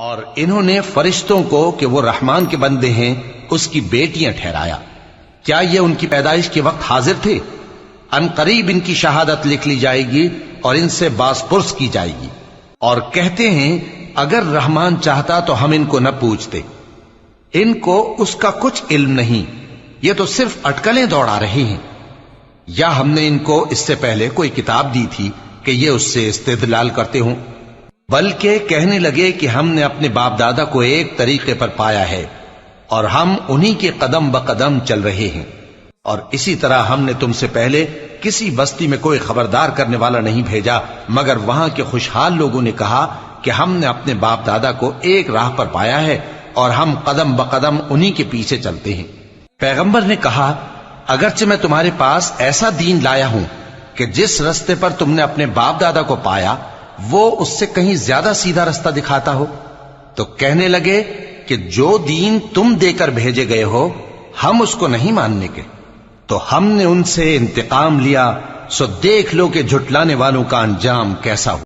اور انہوں نے فرشتوں کو کہ وہ رحمان کے بندے ہیں اس کی بیٹیاں ٹھہرایا۔ کیا یہ ان کی پیدائش کے وقت حاضر تھے؟ ان قریب ان کی شہادت لکھ لی جائے گی اور ان سے باز پرس کی جائے گی۔ اور کہتے ہیں اگر رحمان چاہتا تو ہم ان کو نہ پوچھتے، ان کو اس کا کچھ علم نہیں، یہ تو صرف اٹکلیں دوڑا رہے ہیں۔ یا ہم نے ان کو اس سے پہلے کوئی کتاب دی تھی کہ یہ اس سے استدلال کرتے ہوں؟ بلکہ کہنے لگے کہ ہم نے اپنے باپ دادا کو ایک طریقے پر پایا ہے اور ہم انہی کے قدم بقدم چل رہے ہیں، اور اسی طرح ہم نے تم سے پہلے کسی بستی میں کوئی خبردار کرنے والا نہیں بھیجا مگر وہاں کے خوشحال لوگوں نے کہا کہ ہم نے اپنے باپ دادا کو ایک راہ پر پایا ہے اور ہم قدم بقدم انہی کے پیچھے چلتے ہیں۔ پیغمبر نے کہا اگرچہ میں تمہارے پاس ایسا دین لایا ہوں کہ جس رستے پر تم نے اپنے باپ دادا کو پایا وہ اس سے کہیں زیادہ سیدھا رستہ دکھاتا ہو، تو کہنے لگے کہ جو دین تم دے کر بھیجے گئے ہو ہم اس کو نہیں ماننے کے۔ تو ہم نے ان سے انتقام لیا، سو دیکھ لو کہ جھٹلانے والوں کا انجام کیسا ہو۔